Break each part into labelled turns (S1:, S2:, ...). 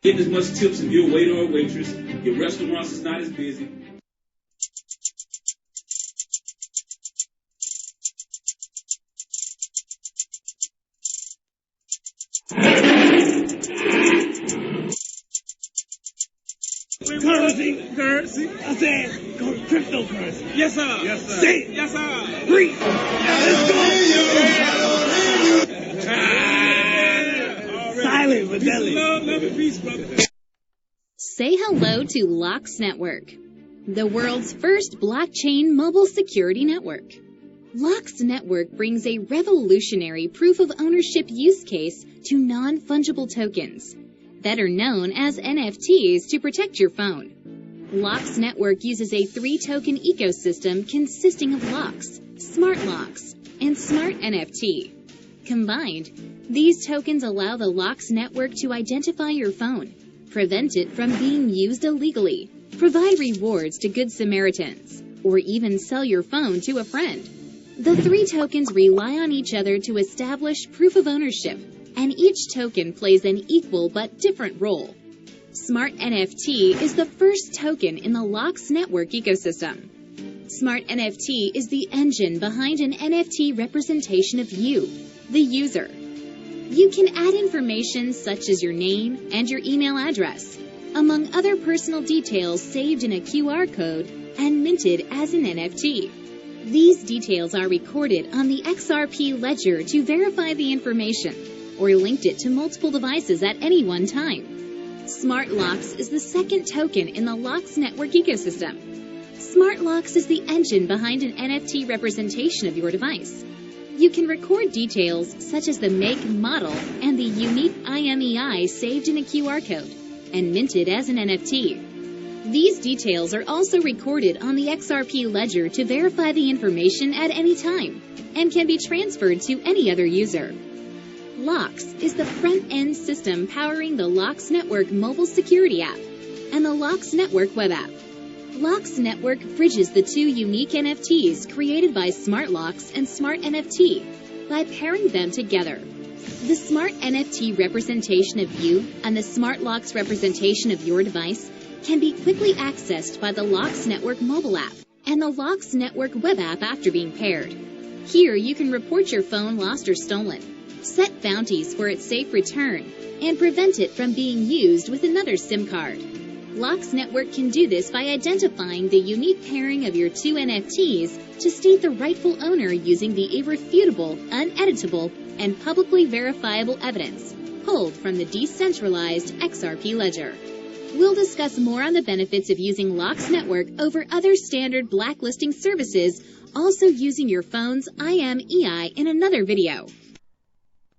S1: Getting as much tips if you're a waiter or a waitress. Your restaurants is not as busy.
S2: Currency. I said cryptocurrency.
S3: Yes, sir.
S2: Yes, sir.
S3: Say it. Yes, sir.
S2: Breathe. Let's go. Silent but deadly.
S3: Love and peace, brother.
S4: Say hello to Lux Network, the world's first blockchain mobile security network. Lux Network brings a revolutionary proof of ownership use case to non-fungible tokens, better known as NFTs, to protect your phone. Lux Network uses a 3-token ecosystem consisting of locks, smart locks, and smart NFT. Combined, these tokens allow the Lux Network to identify your phone, prevent it from being used illegally, provide rewards to good Samaritans, or even sell your phone to a friend. The 3 tokens rely on each other to establish proof of ownership, and each token plays an equal but different role. Smart NFT is the first token in the Lux Network ecosystem. Smart NFT is the engine behind an NFT representation of you, the user. You can add information such as your name and your email address, among other personal details saved in a QR code and minted as an NFT. These details are recorded on the XRP ledger to verify the information, or linked it to multiple devices at any one time. Smart Locks is the second token in the Lux Network ecosystem. Smart Locks is the engine behind an NFT representation of your device. You can record details such as the make, model, and the unique IMEI saved in a QR code and minted as an NFT. These details are also recorded on the XRP ledger to verify the information at any time and can be transferred to any other user. Lux is the front-end system powering the Lux Network mobile security app and the Lux Network web app. Lux Network bridges the 2 unique NFTs created by Smart Locks and Smart NFT by pairing them together. The Smart NFT representation of you and the Smart Locks representation of your device can be quickly accessed by the Lux Network mobile app and the Lux Network web app after being paired. Here you can report your phone lost or stolen, set bounties for its safe return, and prevent it from being used with another SIM card. Lux Network can do this by identifying the unique pairing of your 2 NFTs to state the rightful owner using the irrefutable, uneditable, and publicly verifiable evidence pulled from the decentralized XRP ledger. We'll discuss more on the benefits of using Lux Network over other standard blacklisting services, also using your phone's IMEI, in another video.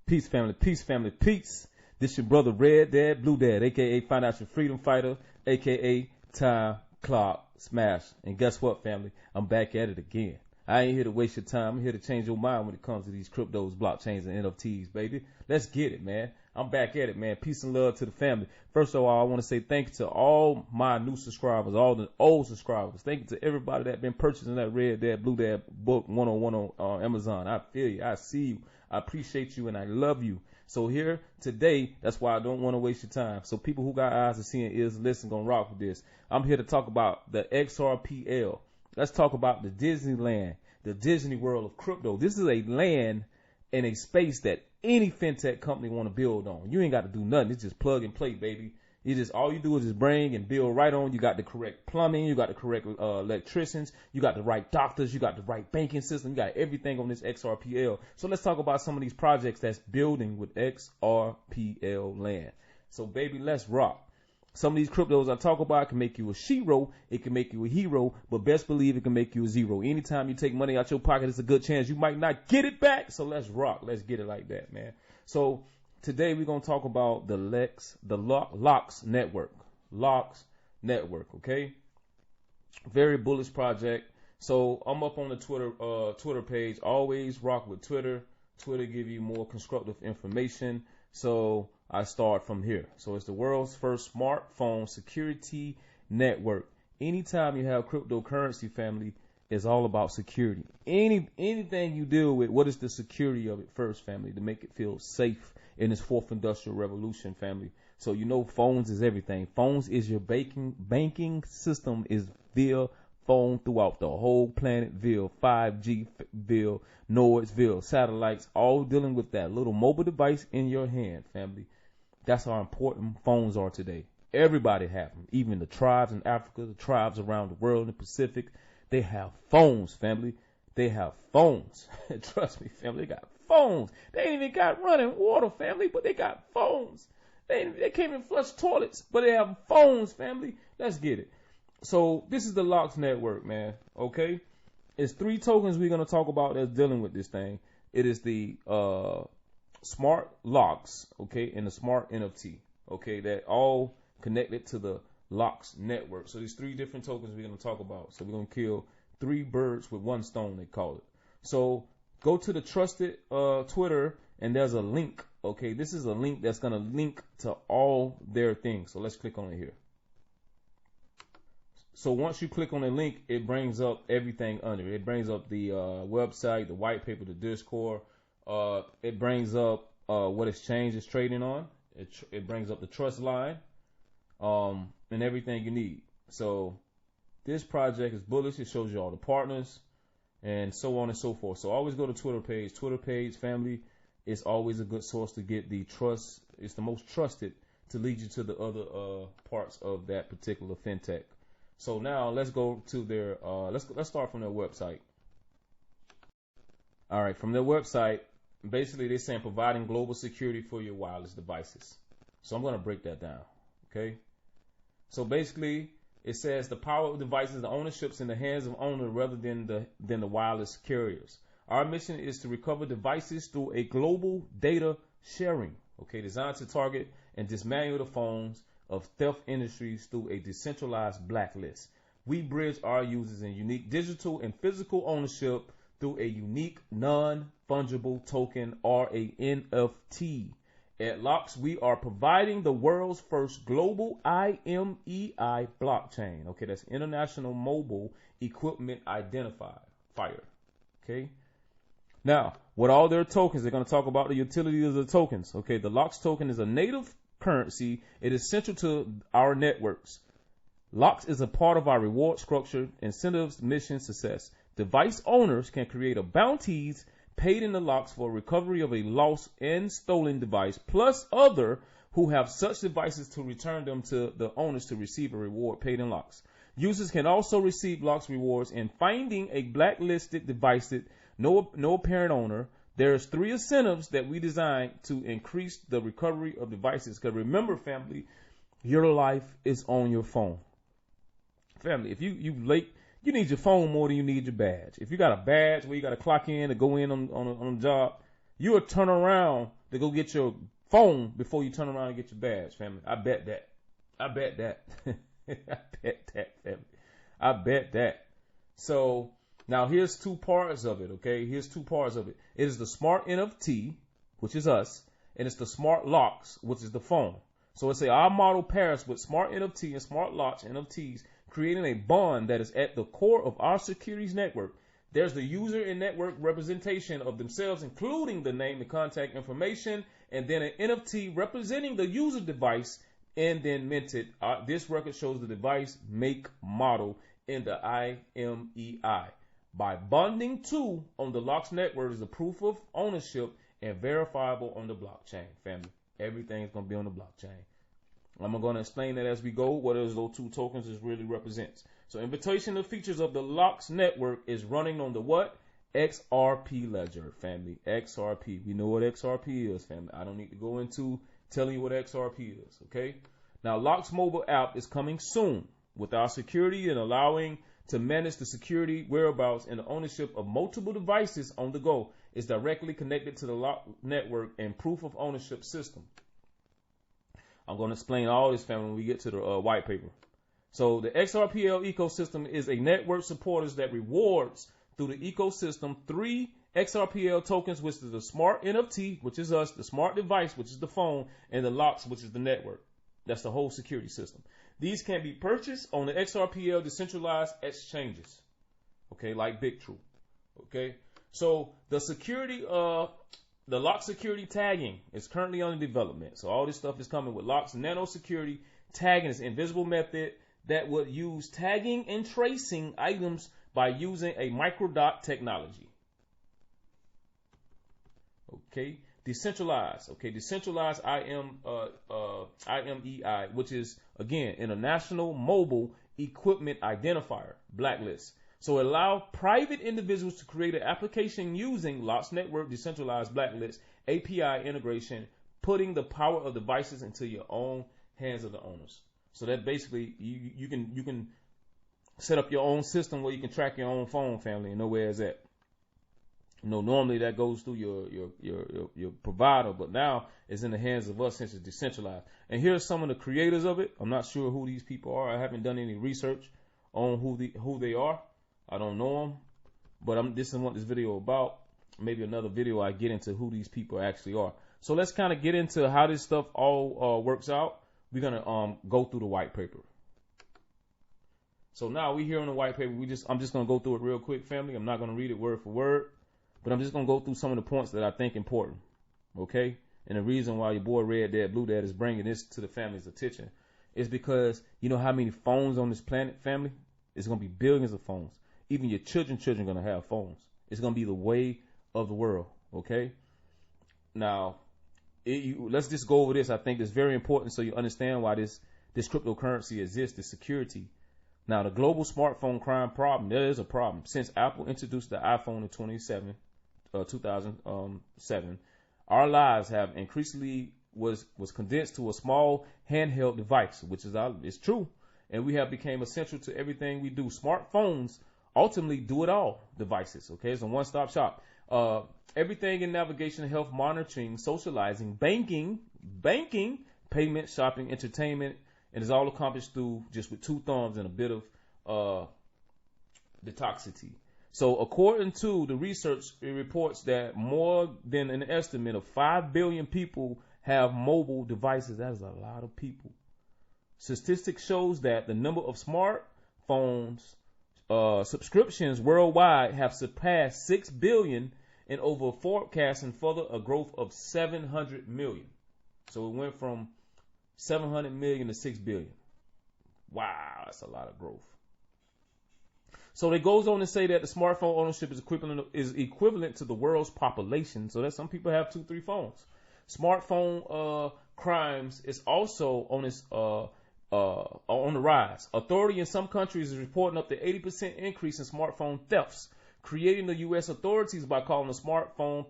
S5: Peace, family, peace, family, peace. This your brother REDDADBLUEDAD, a.k.a. Financial Freedom Fighter, a.k.a. Time Clock Smash. And guess what, family? I'm back at it again. I ain't here to waste your time. I'm here to change your mind when it comes to these cryptos, blockchains, and NFTs, baby. Let's get it, man. I'm back at it, man. Peace and love to the family. First of all, I want to say thank you to all my new subscribers, all the old subscribers. Thank you to everybody that been purchasing that REDDADBLUEDAD book 101 on Amazon. I feel you. I see you. I appreciate you, and I love you. So here today, that's why I don't want to waste your time. So people who got eyes to see and ears to listen, gonna rock with this. I'm here to talk about the XRPL. Let's talk about the Disneyland, the Disney World of crypto. This is a land and a space that any fintech company want to build on. You ain't got to do nothing. It's just plug and play, baby. You just, all you do is just bring and build right on. You got the correct plumbing. You got the correct electricians. You got the right doctors. You got the right banking system. You got everything on this XRPL. So let's talk about some of these projects that's building with XRPL land. So, baby, let's rock. Some of these cryptos I talk about can make you a shero. It can make you a hero. But best believe it can make you a zero. Anytime you take money out your pocket, it's a good chance you might not get it back. So let's rock. Let's get it like that, man. So today we're going to talk about the Lux Network. Lux Network, okay? Very bullish project. So I'm up on the Twitter page. Always rock with Twitter. Twitter give you more constructive information. So I start from here. So it's the world's first smartphone security network. Anytime you have cryptocurrency, family, it's all about security. Anything you deal with, what is the security of it first, family, to make it feel safe in this 4th industrial revolution, family? So you know phones is everything. Phones is your banking system is via phone throughout the whole planet via 5G via nodes via satellites, all dealing with that little mobile device in your hand, family. That's how important phones are today. Everybody have them. Even the tribes in Africa, the tribes around the world in the Pacific, they have phones, family. They have phones. Trust me, family, they got phones. They ain't even got running water, family, but they got phones. They can't even flush toilets, but they have phones, family. Let's get it. So this is the Locks network, man. Okay, it's 3 tokens we're gonna talk about that's dealing with this thing. It is the smart locks, okay, and the smart NFT, okay, that all connected to the Locks network. So these 3 different tokens we're gonna talk about. So we're gonna kill 3 birds with 1 stone, they call it. So go to the trusted Twitter, and there's a link. Okay, this is a link that's gonna link to all their things. So let's click on it here. So once you click on the link, it brings up everything under it. It brings up the website, the white paper, the Discord. It brings up what exchange is trading on. It brings up the trust line, and everything you need. So this project is bullish. It shows you all the partners and so on and so forth. So always go to Twitter page. Twitter page, family, is always a good source to get the trust. It's the most trusted to lead you to the other parts of that particular fintech. So now let's go to their let's start from their website. All right, from their website, basically they're saying providing global security for your wireless devices. So I'm going to break that down. Okay. So basically it says the power of devices, the ownership's in the hands of owner rather than the wireless carriers. Our mission is to recover devices through a global data sharing. Okay, designed to target and dismantle the phones of theft industries through a decentralized blacklist. We bridge our users in unique digital and physical ownership through a unique non-fungible token or a NFT. At Locks, we are providing the world's first global IMEI blockchain. Okay, that's International Mobile Equipment Identifier. Okay. Now, with all their tokens, they're going to talk about the utility of the tokens. Okay, the Locks token is a native currency. It is central to our networks. Locks is a part of our reward structure, incentives, mission, success. Device owners can create a bounties paid in the Locks for recovery of a lost and stolen device, plus other who have such devices to return them to the owners to receive a reward paid in Locks. Users can also receive Locks rewards in finding a blacklisted device that no apparent owner. There's 3 incentives that we designed to increase the recovery of devices. Because remember, family, your life is on your phone. Family, if you late, you need your phone more than you need your badge. If you got a badge where you got to clock in to go in on a job, you will turn around to go get your phone before you turn around and get your badge, family. I bet that. I bet that, family. I bet that. So now here's 2 parts of it, okay? Here's 2 parts of it. It is the smart NFT, which is us, and it's the smart locks, which is the phone. So it's our model pairs with smart NFT and smart locks NFTs, creating a bond that is at the core of our securities network. There's the user and network representation of themselves, including the name and contact information, and then an NFT representing the user device, and then minted. This record shows the device, make, model in the IMEI. By bonding 2 on the Locks network is a proof of ownership and verifiable on the blockchain, family. Everything's going to be on the blockchain. I'm going to explain that as we go, what those 2 tokens is really represents. So invitational features of the Locks network is running on the what? XRP ledger, family. XRP. We know what XRP is, family. I don't need to go into telling you what XRP is, okay? Now, Locks mobile app is coming soon with our security and allowing to manage the security, whereabouts, and the ownership of multiple devices on the go. Is directly connected to the Lock network and proof of ownership system. I'm going to explain all this, family, when we get to the white paper. So the XRPL ecosystem is a network supporters that rewards through the ecosystem 3 XRPL tokens, which is the smart NFT, which is us, the smart device, which is the phone, and the Locks, which is the network. That's the whole security system. These can be purchased on the XRPL decentralized exchanges, okay, like BigTrue, okay. So the security the lock security tagging is currently under development. So all this stuff is coming with locks. Nano security tagging is an invisible method that would use tagging and tracing items by using a microdot technology. Okay, decentralized. Okay, decentralized IMEI, which is again International Mobile Equipment Identifier blacklist. So allow private individuals to create an application using Locks Network decentralized blacklist API integration, putting the power of devices into your own hands of the owners. So that basically you can set up your own system where you can track your own phone, family, and know where it's at. You know, normally that goes through your provider, but now it's in the hands of us since it's decentralized. And here's some of the creators of it. I'm not sure who these people are. I haven't done any research on who they are. I don't know them, but this is what this video about. Maybe another video I get into who these people actually are. So let's kind of get into how this stuff all works out. We're gonna go through the white paper. So now we here on the white paper. I'm just gonna go through it real quick, family. I'm not gonna read it word for word, but I'm just gonna go through some of the points that I think important. Okay, and the reason why your boy Red Dad Blue Dad is bringing this to the family's attention is because you know how many phones on this planet, family? It's gonna be billions of phones. Even your children are going to have phones. It's going to be the way of the world, okay? Now, let's just go over this. I think it's very important so you understand why this cryptocurrency exists, this security. Now, the global smartphone crime problem, there is a problem. Since Apple introduced the iPhone in 2007, our lives have increasingly was condensed to a small handheld device, which is true. And we have become essential to everything we do. Smartphones ultimately do it all devices. Okay, it's a one-stop shop. Everything in navigation, health monitoring, socializing, banking, payment, shopping, entertainment, and it's all accomplished through just with two thumbs and a bit of detoxity. So according to the research, it reports that more than an estimate of 5 billion people have mobile devices. That is a lot of people. Statistics shows that the number of smartphones subscriptions worldwide have surpassed 6 billion and over forecasting further a growth of 700 million. So it went from 700 million to 6 billion. Wow, that's a lot of growth. So it goes on to say that the smartphone ownership is equivalent to the world's population. So that some people have 2-3 phones. Smartphone crimes is also on its on the rise. Authority in some countries is reporting up to 80% increase in smartphone thefts, creating the U.S. authorities by calling the smartphone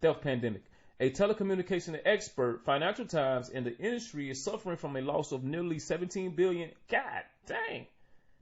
S5: theft pandemic. A telecommunication expert, Financial Times, in the industry is suffering from a loss of nearly 17 billion. God dang,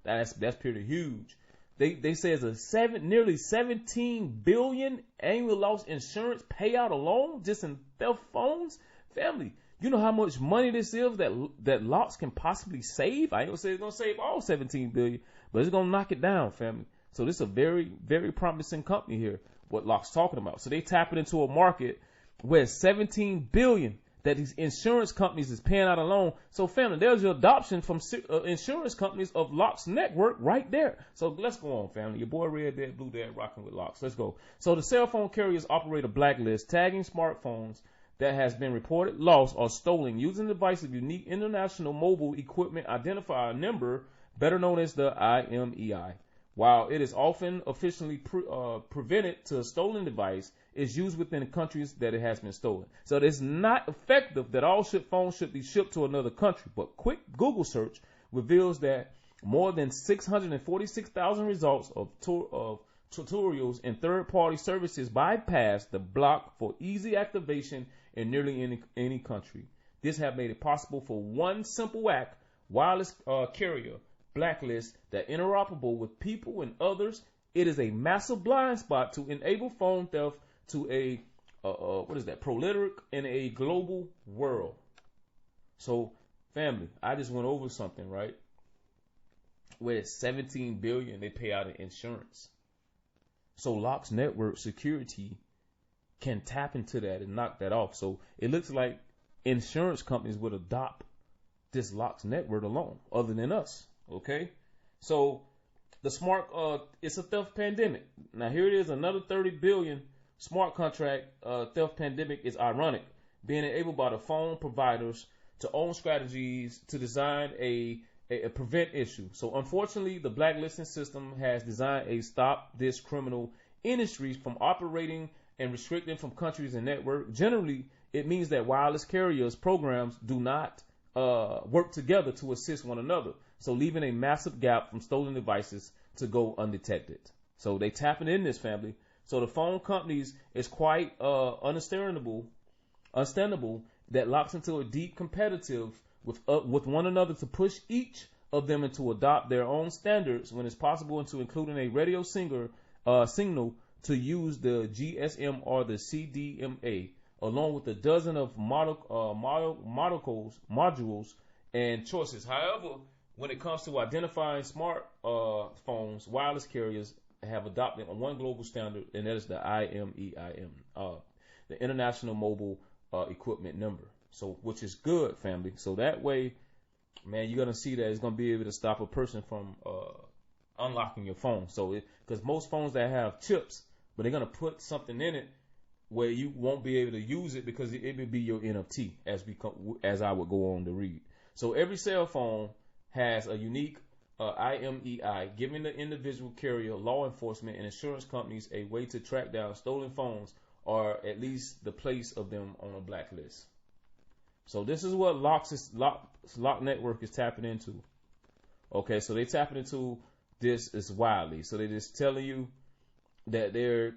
S5: that's pretty huge. They say it's nearly 17 billion annual loss insurance payout alone just in theft phones. Family, you know how much money this is that Locks can possibly save? I ain't gonna say it's gonna save all 17 billion, but it's gonna knock it down, family. So this is a very, very promising company here, what Locks talking about. So they tapping into a market where 17 billion that these insurance companies is paying out alone. So family, there's your adoption from insurance companies of Locks Network right there. So let's go on, family. Your boy Red Dad Blue Dad rocking with Locks. Let's go. So the cell phone carriers operate a blacklist tagging smartphones that has been reported lost or stolen using the device of unique International Mobile Equipment Identifier number, better known as the IMEI. While it is often officially prevented to a stolen device, it's used within the countries that it has been stolen. So it's not effective that all phones should be shipped to another country. But quick Google search reveals that more than 646,000 results of tutorials and third-party services bypass the block for easy activation in nearly any country. This has made it possible for one simple act, wireless carrier blacklist that interoperable with people and others. It is a massive blind spot to enable phone theft to a prolific in a global world. So, family, I just went over something, right? Where it's 17 billion they pay out in insurance. So Locks Network security can tap into that and knock that off. So it looks like insurance companies would adopt this Locks Network alone, other than us. Okay, so the it's a theft pandemic. Now here it is, another 30 billion smart contract theft pandemic is ironic, being enabled by the phone providers to own strategies to design a prevent issue. So unfortunately, the blacklisting system has designed a stop this criminal industries from operating and restricting from countries and network. Generally, it means that wireless carriers programs do not work together to assist one another. So leaving a massive gap from stolen devices to go undetected. So they tapping in this, family. So the phone companies is quite understandable that locks into a deep competitive with one another to push each of them into adopt their own standards when it's possible, into including a radio signal to use the GSM or the CDMA, along with a dozen of modules and choices. However, when it comes to identifying smart phones, wireless carriers have adopted one global standard, and that is the IMEIM, the International Mobile Equipment Number. So, which is good, family. So that way, man, you're gonna see that it's gonna be able to stop a person from unlocking your phone. So, because most phones that have chips, but they're gonna put something in it where you won't be able to use it because it would be your NFT, as I would go on to read. So every cell phone has a unique IMEI, giving the individual carrier, law enforcement, and insurance companies a way to track down stolen phones, or at least the place of them on a blacklist. So this is what Lock Network is tapping into. Okay, so they tapping into this is widely. So they're just telling you that they're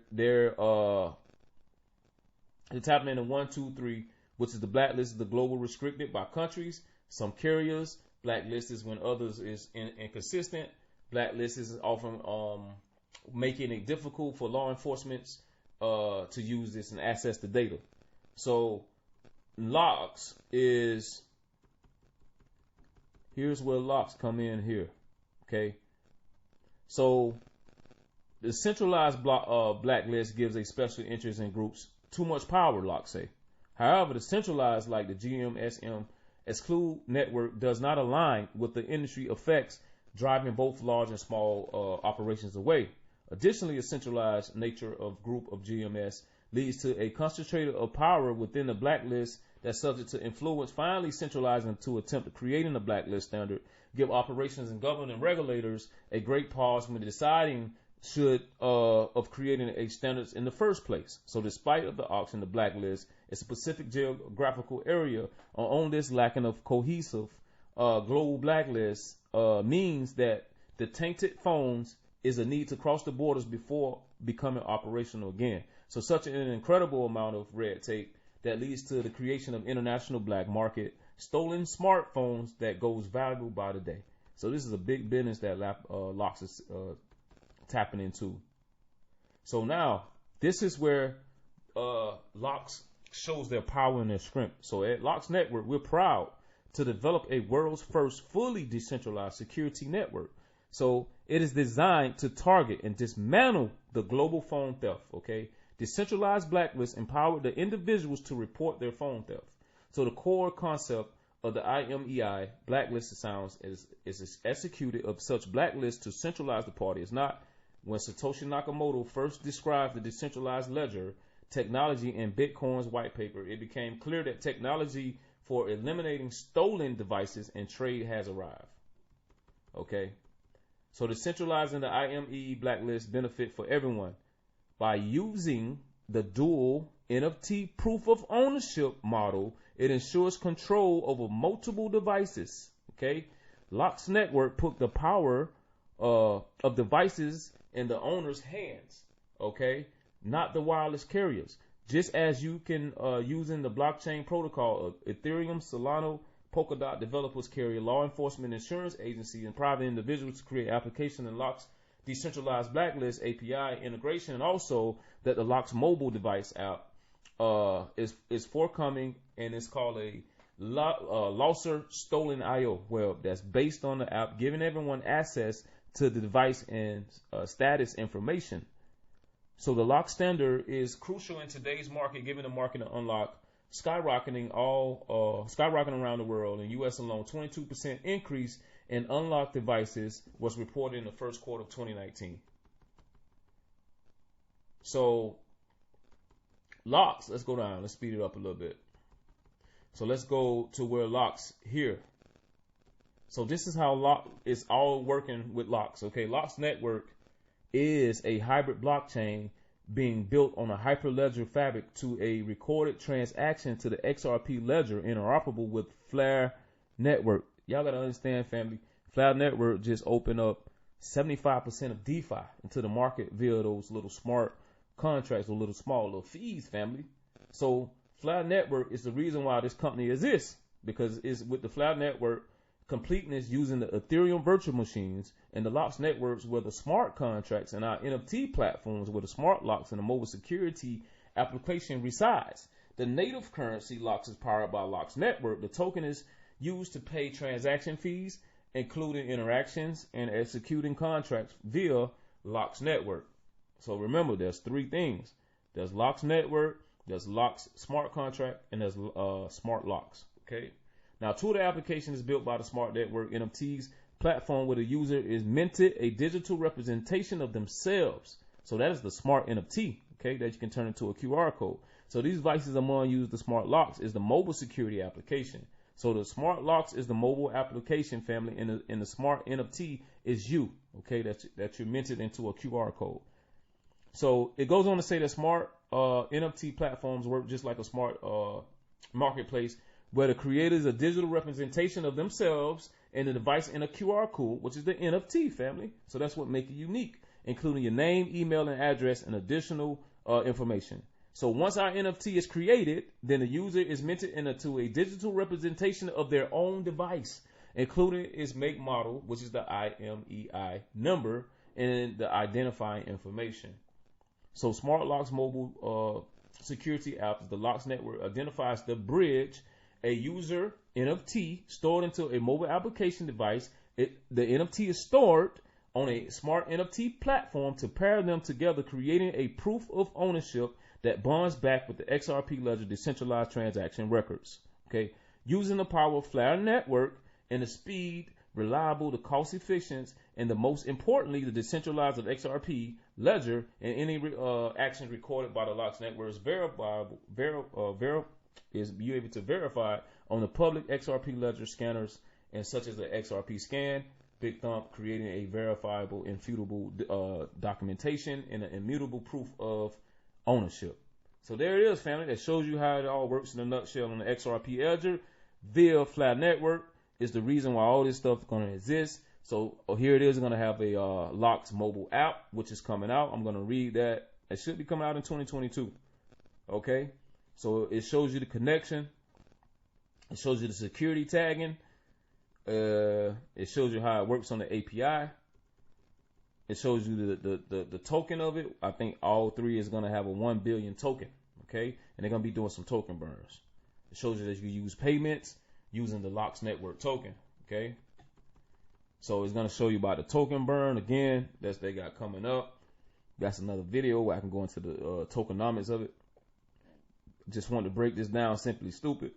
S5: tapping into 1, 2, 3, which is the blacklist of the global restricted by countries. Some carriers blacklist is when others is inconsistent. Blacklist is often making it difficult for law enforcement to use this and access the data. So locks is, here's where locks come in here. Okay, so the centralized blacklist gives a special interest in groups too much power, locks say. However, the centralized, like the GMSM exclude network, does not align with the industry effects, driving both large and small operations away. Additionally, a centralized nature of group of GMS leads to a concentrator of power within the blacklist that's subject to influence. Finally, centralizing to attempt to creating a blacklist standard give operations and government regulators a great pause when deciding should of creating a standards in the first place. So despite of the auction, the blacklist, a specific geographical area on this lacking of cohesive global blacklist means that the tainted phones is a need to cross the borders before becoming operational again. So such an incredible amount of red tape that leads to the creation of international black market stolen smartphones that goes valuable by the day. So this is a big business that Locks is tapping into. So now this is where Locks shows their power and their strength. So at Locks Network, we're proud to develop a world's first fully decentralized security network. So it is designed to target and dismantle the global phone theft. Okay, decentralized blacklist empowered the individuals to report their phone theft. So the core concept of the IMEI blacklist sounds is executed of such blacklist to centralize the party. It's not when Satoshi Nakamoto first described the decentralized ledger technology in Bitcoin's white paper, it became clear that technology for eliminating stolen devices and trade has arrived. Okay, so decentralizing the IME blacklist benefit for everyone by using the dual NFT proof of ownership model. It ensures control over multiple devices. Okay, Locks Network put the power of devices in the owner's hands. Okay, not the wireless carriers. Just as you can using the blockchain protocol, Ethereum, Solana, Polkadot developers carry law enforcement, insurance agencies, and private individuals to create application and Locks decentralized blacklist API integration, and also that the Locks mobile device app is forthcoming, and it's called a Losser Stolen IO, where that's based on the app, giving everyone access to the device and status information. So the lock standard is crucial in today's market, giving the market an unlock, skyrocketing around the world. In U.S. alone, 22% increase in unlocked devices was reported in the first quarter of 2019. So locks, let's go down. Let's speed it up a little bit. So let's go to where locks here. So this is how lock is all working with locks. Okay, locks network is a hybrid blockchain being built on a hyperledger fabric to a recorded transaction to the XRP ledger interoperable with Flare network. Y'all gotta understand, family. Flare network just opened up 75% of DeFi into the market via those little smart contracts or little fees, family. So Flare network is the reason why this company exists, because it's with the Flare network completeness using the Ethereum virtual machines and the locks networks where the smart contracts and our NFT platforms where the smart locks and the mobile security application resides. The native currency locks is powered by locks network. The token is used to pay transaction fees, including interactions and executing contracts via locks network. So remember, there's three things. There's locks network, there's locks smart contract, and there's smart locks. Okay. Now, two of the applications is built by the Smart Network NFTs platform where the user is minted a digital representation of themselves. So that is the Smart NFT, okay, that you can turn into a QR code. So these devices among use the Smart Locks is the mobile security application. So the Smart Locks is the mobile application, family, and the Smart NFT is you, okay, that you're minted into a QR code. So it goes on to say that smart NFT platforms work just like a smart marketplace, where the creator is a digital representation of themselves and the device in a QR code, which is the NFT, family. So that's what makes it unique, including your name, email, and address, and additional information. So once our NFT is created, then the user is minted into a digital representation of their own device, including its make model, which is the IMEI number, and the identifying information. So Smart Locks mobile security app, the Locks network, identifies the bridge a user NFT stored into a mobile application device. The NFT is stored on a smart NFT platform to pair them together, creating a proof of ownership that bonds back with the XRP ledger decentralized transaction records. Okay, using the power of Flare network and the speed, reliable, the cost efficient, and the most importantly, the decentralized of XRP ledger, and any actions recorded by the Locks network is verifiable. Is you able to verify on the public XRP ledger scanners, and such as the XRP scan, Big Thump, creating a verifiable, infutable documentation and an immutable proof of ownership. So there it is, family. That shows you how it all works in a nutshell on the XRP ledger via Flare network. Is the reason why all this stuff is going to exist. So here it is. Going to have a Locks mobile app, which is coming out. I'm going to read that. It should be coming out in 2022. Okay. So it shows you the connection. It shows you the security tagging. It shows you how it works on the API. It shows you the token of it. I think all three is going to have a 1 billion token. Okay. And they're going to be doing some token burns. It shows you that you use payments using the Locks network token. Okay. So it's going to show you about the token burn. Again, that's they got coming up. That's another video where I can go into the tokenomics of it. Just wanted to break this down, simply stupid.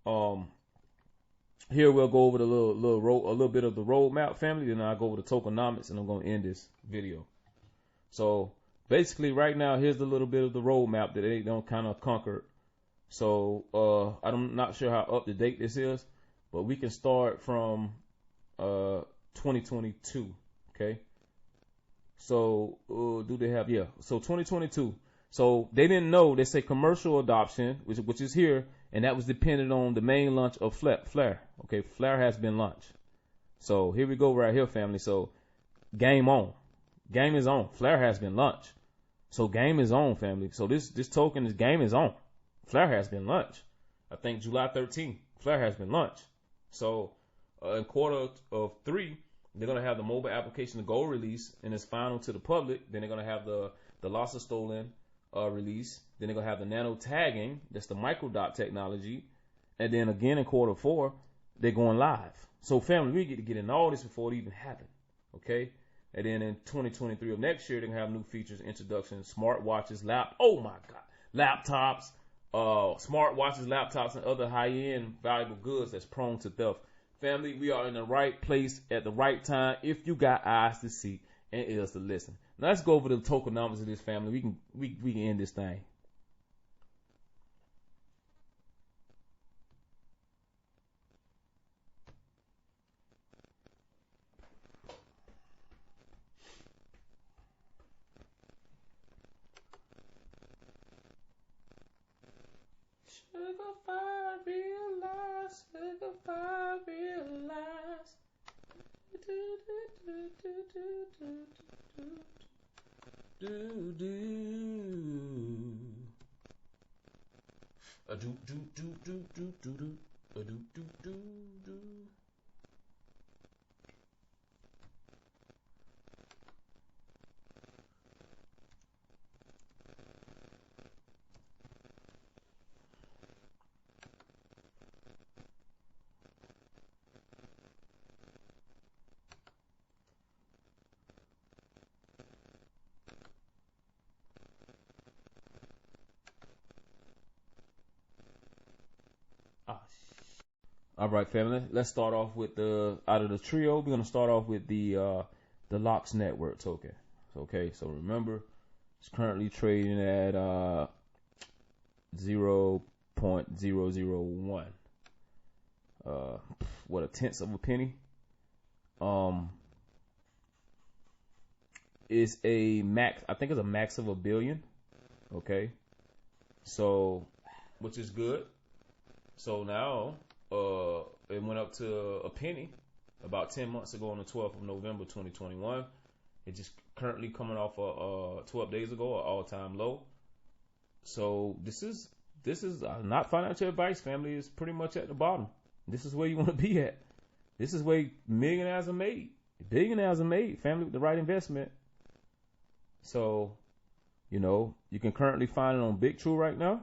S5: Here we'll go over the a little bit of the roadmap, family. Then I'll go over the tokenomics, and I'm going to end this video. So basically, right now, here's a little bit of the roadmap that they don't kind of conquer. So I'm not sure how up to date this is, but we can start from 2022. Okay. So do they have So 2022. So they didn't know. They say commercial adoption, which is here, and that was dependent on the main launch of Flare. Okay, Flare has been launched. So here we go right here, family. So game on. Game is on. Flare has been launched. So game is on, family. So this token, this game is on. Flare has been launched. I think July 13th, Flare has been launched. So in quarter of 3, they're going to have the mobile application, the gold release, and it's final to the public. Then they're going to have the loss of stolen release. Then they're going to have the nano tagging. That's the microdot technology. And then again in quarter 4, they're going live. So family, we get in all this before it even happened. Okay. And then in 2023 of next year, they're going to have new features, introduction, smartwatches, laptops, smartwatches, laptops, and other high-end valuable goods that's prone to theft. Family, we are in the right place at the right time if you got eyes to see and ears to listen. Now let's go over the tokenomics of this, family. We can end this thing. Do do. A do do do do do do do. A do do do do. All right, family. Let's start off with out of the trio. We're gonna start off with the Locks Network token. Okay, so remember, it's currently trading at 0.001. What, a tenth of a penny? Is a max. I think it's a max of $1 billion. Okay, so which is good. So now. It went up to a penny about 10 months ago on the 12th of November 2021. It's just currently coming off 12 days ago, an all-time low. So this is not financial advice, family. It's pretty much at the bottom. This is where you want to be at. This is where millionaires are made. Billionaires are made, family, with the right investment. So, you can currently find it on Big True right now.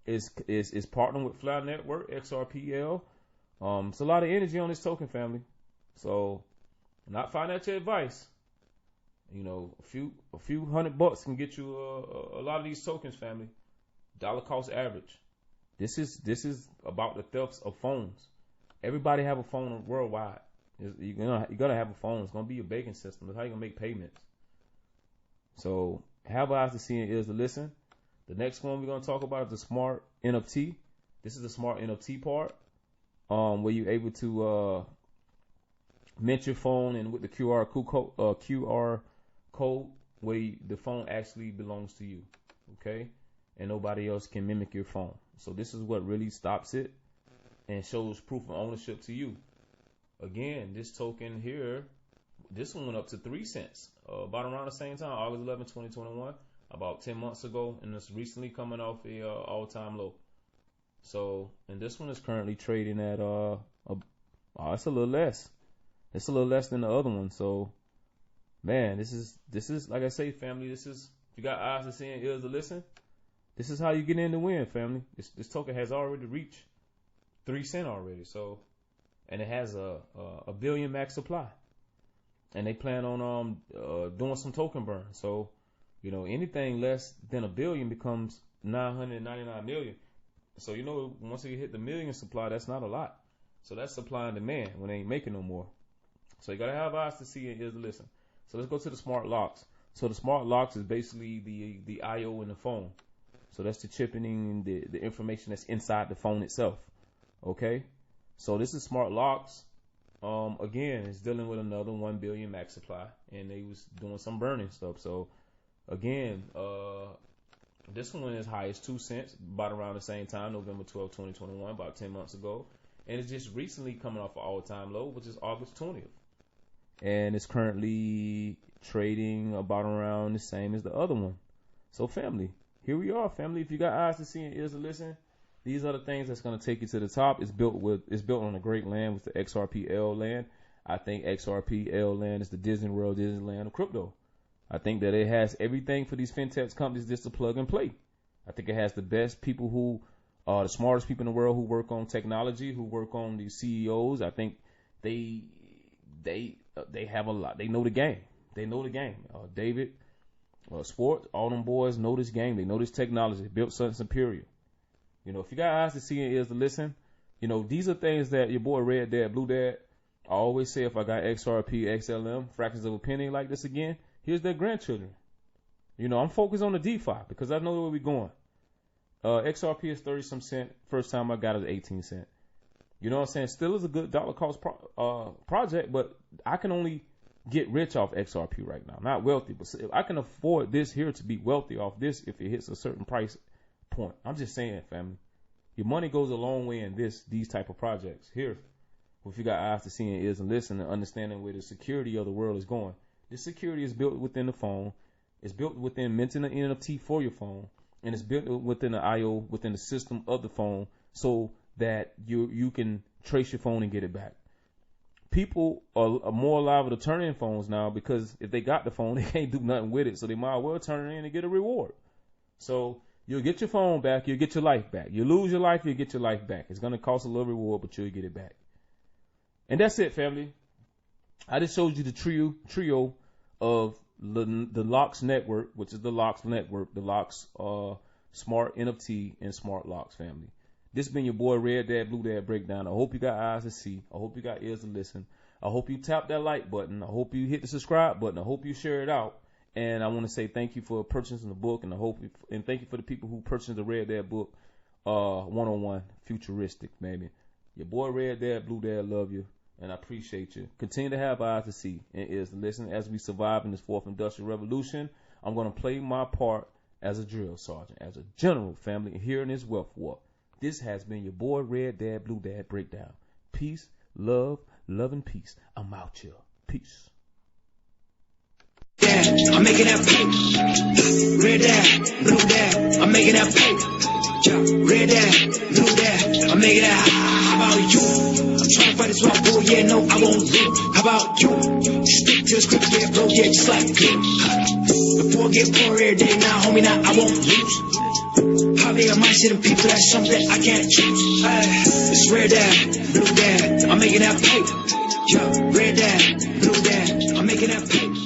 S5: Is partnering with Flower Network, XRPL. It's a lot of energy on this token, family. So, not financial advice. A few $100 can get you a lot of these tokens, family. Dollar cost average. This is about the thefts of phones. Everybody have a phone worldwide. You're gonna have a phone. It's gonna be your banking system. That's how you gonna make payments. So, have eyes to see and ears to listen. The next one we're going to talk about is the smart NFT. This is the smart NFT part, where you're able to mint your phone, and with the QR code, where the phone actually belongs to you, okay? And nobody else can mimic your phone. So this is what really stops it and shows proof of ownership to you. Again, this token here, this one went up to 3 cents, about around the same time, August 11, 2021. About 10 months ago, and it's recently coming off a all-time low. So, and this one is currently trading at it's a little less. It's a little less than the other one. So, man, this is like I say, family. This is, if you got eyes to see and ears to listen, this is how you get in to win, family. This token has already reached 3 cents already. So, and it has a billion max supply, and they plan on doing some token burn. So. Anything less than $1 billion becomes 999 million. So, once you hit the million supply, that's not a lot. So that's supply and demand when they ain't making no more. So you got to have eyes to see and ears to listen. So let's go to the smart locks. So the smart locks is basically the I/O in the phone. So that's the chipping in the information that's inside the phone itself. Okay. So this is smart locks. Again, it's dealing with another 1 billion max supply, and they was doing some burning stuff. So, again, this one is high as 2 cents, about around the same time, November 12, 2021, about 10 months ago. And it's just recently coming off an all-time low, which is August 20th. And it's currently trading about around the same as the other one. So, family, here we are, family. If you got eyes to see and ears to listen, these are the things that's going to take you to the top. It's built on a great land with the XRPL land. I think XRPL land is the Disney World, Disneyland of crypto. I think that it has everything for these fintech companies just to plug and play. I think it has the best people who are the smartest people in the world who work on technology, who work on these CEOs. I think they have a lot. They know the game. They know the game. David, Sport, all them boys know this game. They know this technology. They built something superior. If you got eyes to see and ears to listen, these are things that your boy Red Dad, Blue Dad, I always say if I got XRP, XLM, fractions of a penny like this again, here's their grandchildren. I'm focused on the DeFi because I know where we're going. XRP is 30 some cent. First time I got it 18 cent. You know what I'm saying? Still is a good dollar cost project, but I can only get rich off XRP right now. Not wealthy, but I can afford this here to be wealthy off this if it hits a certain price point. I'm just saying, family. Your money goes a long way in these type of projects. Here, if you got eyes to see and ears and listen and understanding where the security of the world is going, This security is built within the phone. It's built within minting an NFT for your phone, and it's built within the I/O within the system of the phone, so that you can trace your phone and get it back. People are more liable to turn in phones now because if they got the phone, they can't do nothing with it, so they might as well turn it in and get a reward. So you'll get your phone back, you'll get your life back. You lose your life, you'll get your life back. It's going to cost a little reward, but you'll get it back. And that's it, family. I just showed you the trio of the Locks network, which is the Locks network, the Locks Smart NFT and Smart Locks family. This been your boy Red Dad Blue Dad Breakdown. I hope you got eyes to see. I hope you got ears to listen. I hope you tap that like button. I hope you hit the subscribe button. I hope you share it out. And I want to say thank you for purchasing the book, and thank you for the people who purchased the Red Dad book, 101 Futuristic, baby. Your boy Red Dad Blue Dad love you, and I appreciate you. Continue to have eyes to see and ears to listen as we survive in this fourth industrial revolution. I'm going to play my part as a drill sergeant, as a general, family, here in this wealth war. This has been your boy Red Dad Blue Dad Breakdown. Peace, love, and peace. I'm out here. Peace.
S3: Dad, I'm making that paper. Red Dad, Blue Dad, I'm making that paper. Red Dad, Blue Dad, I'm making that. How about you? I'm trying to fight this one, boy, yeah, no, I won't lose. How about you? Stick to the script, yeah, bro, yeah, just like you. Before I get poor every day, now, homie, now I won't lose. How they are mindset and people, that's something I can't choose. It's Red Dad, Blue Dad, I'm making that paper. Red Dad, Blue Dad, I'm making that paper.